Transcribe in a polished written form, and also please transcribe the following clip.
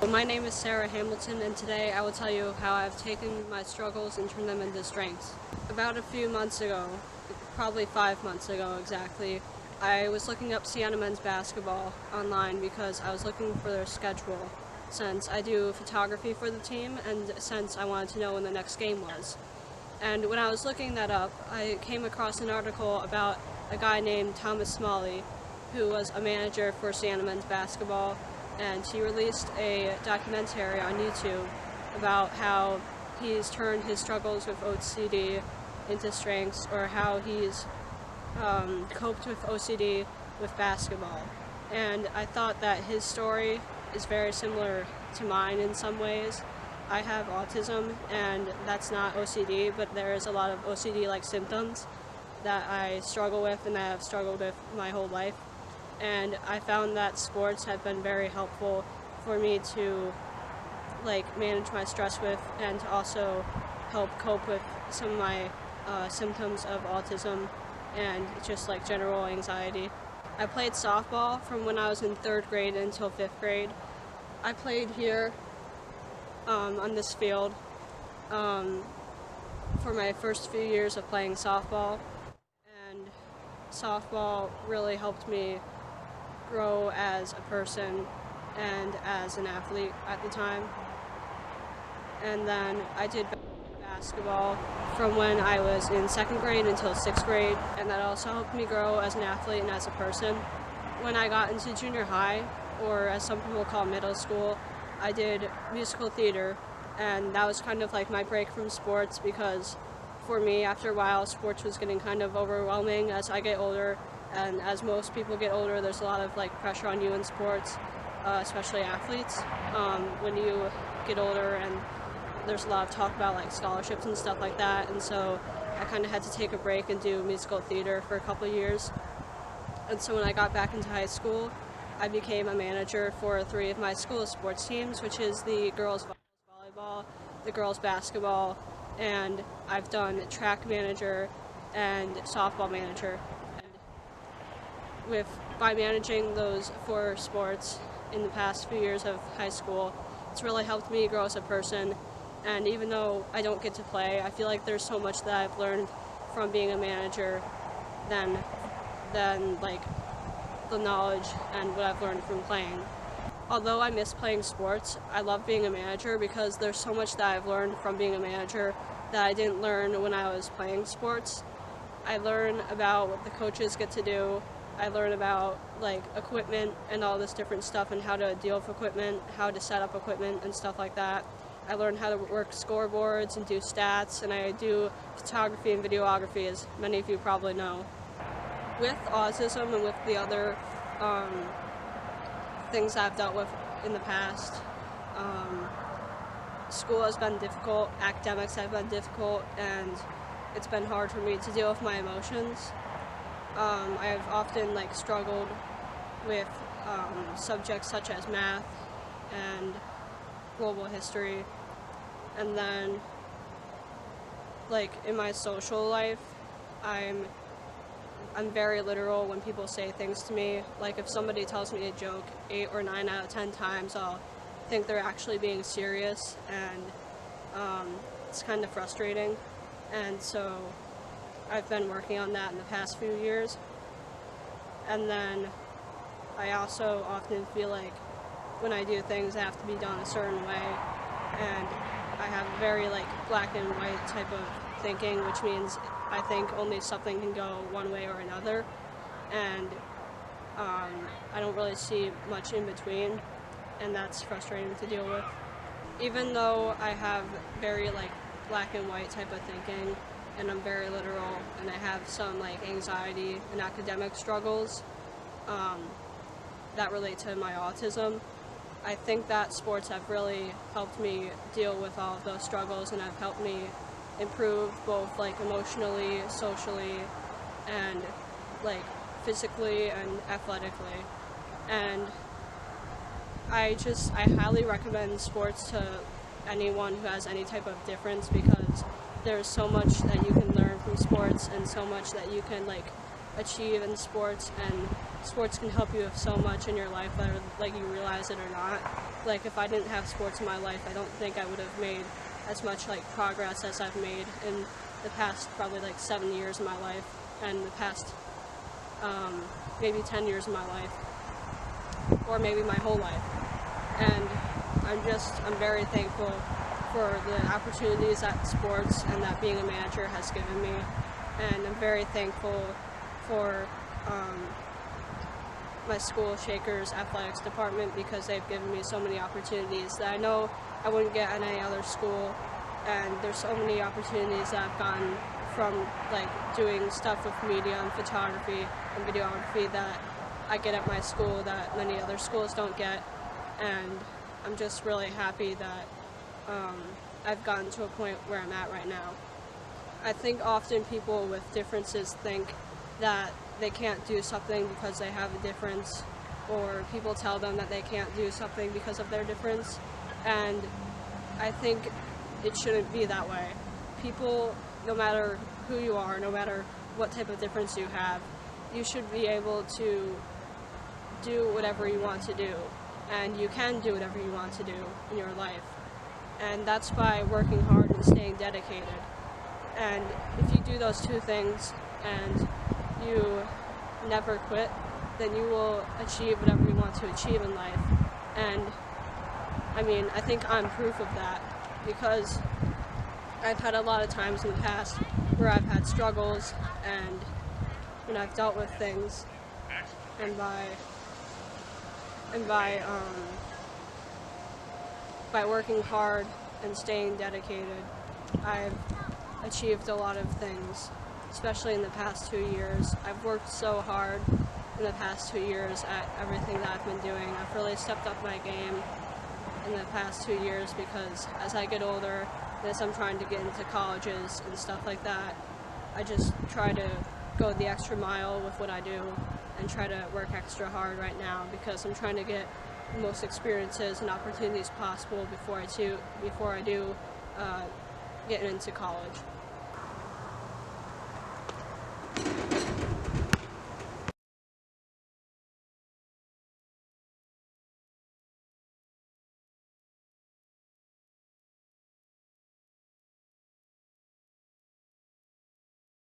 My name is Sarah Hamilton, and today I will tell you how I've taken my struggles and turned them into strengths. About a few months ago, probably 5 months ago exactly, I was looking up Siena men's basketball online because I was looking for their schedule, since I do photography for the team and since I wanted to know when the next game was. And when I was looking that up, I came across an article about a guy named Thomas Smalley, who was a manager for Siena men's basketball, and he released a documentary on YouTube about how he's turned his struggles with OCD into strengths, or how he's coped with OCD with basketball. And I thought that his story is very similar to mine in some ways. I have autism, and that's not OCD, but there's a lot of OCD-like symptoms that I struggle with and that I've struggled with my whole life. And I found that sports have been very helpful for me to manage my stress with, and to also help cope with some of my symptoms of autism and just general anxiety. I played softball from when I was in 3rd grade until 5th grade. I played here on this field for my first few years of playing softball, and softball really helped me grow as a person and as an athlete at the time. And then I did basketball from when I was in 2nd grade until 6th grade, and that also helped me grow as an athlete and as a person. When I got into junior high, or as some people call middle school, I did musical theater, and that was kind of like my break from sports, because for me, after a while, sports was getting kind of overwhelming as I get older. And as most people get older, there's a lot of pressure on you in sports, especially athletes, when you get older, and there's a lot of talk about scholarships and stuff like that. And so I kind of had to take a break and do musical theater for a couple of years. And so when I got back into high school, I became a manager for 3 of my school's sports teams, which is the girls volleyball, the girls basketball, and I've done track manager and softball manager. By managing those 4 sports in the past few years of high school, it's really helped me grow as a person. And even though I don't get to play, I feel like there's so much that I've learned from being a manager than the knowledge and what I've learned from playing. Although I miss playing sports, I love being a manager because there's so much that I've learned from being a manager that I didn't learn when I was playing sports. I learn about what the coaches get to do. I learn about equipment and all this different stuff, and how to deal with equipment, how to set up equipment and stuff like that. I learn how to work scoreboards and do stats, and I do photography and videography, as many of you probably know. With autism and with the other things I've dealt with in the past, school has been difficult, academics have been difficult, and it's been hard for me to deal with my emotions. I've often struggled with subjects such as math and global history, and then in my social life, I'm very literal when people say things to me. If somebody tells me a joke 8 or 9 out of 10 times, I'll think they're actually being serious, and it's kind of frustrating. And so I've been working on that in the past few years. And then I also often feel like when I do things, they have to be done a certain way. And I have very black and white type of thinking, which means I think only something can go one way or another. And I don't really see much in between, and that's frustrating to deal with. Even though I have very black and white type of thinking, and I'm very literal, and I have some anxiety and academic struggles that relate to my autism, I think that sports have really helped me deal with all of those struggles, and have helped me improve both emotionally, socially, and physically and athletically. And I highly recommend sports to anyone who has any type of difference, because there's so much that you can learn from sports, and so much that you can achieve in sports, and sports can help you with so much in your life, whether like you realize it or not. Like if I didn't have sports in my life, I don't think I would have made as much like progress as I've made in the past probably like 7 years of my life, and the past maybe 10 years of my life, or maybe my whole life. And I'm very thankful for the opportunities that sports and that being a manager has given me, and I'm very thankful for my school Shakers athletics department, because they've given me so many opportunities that I know I wouldn't get at any other school. And there's so many opportunities that I've gotten from like doing stuff with media and photography and videography that I get at my school that many other schools don't get. And I'm just really happy that I've gotten to a point where I'm at right now. I think often people with differences think that they can't do something because they have a difference, or people tell them that they can't do something because of their difference, and I think it shouldn't be that way. People, no matter who you are, no matter what type of difference you have, you should be able to do whatever you want to do, and you can do whatever you want to do in your life, and that's by working hard and staying dedicated. And if you do those two things and you never quit, then you will achieve whatever you want to achieve in life. And I mean, I think I'm proof of that, because I've had a lot of times in the past where I've had struggles, and when I've dealt with things, and by working hard and staying dedicated, I've achieved a lot of things, especially in the past 2 years. I've worked so hard in the past 2 years at everything that I've been doing. I've really stepped up my game in the past 2 years, because as I get older, as I'm trying to get into colleges and stuff like that, I just try to go the extra mile with what I do and try to work extra hard right now, because I'm trying to get the most experiences and opportunities possible before I do get into college.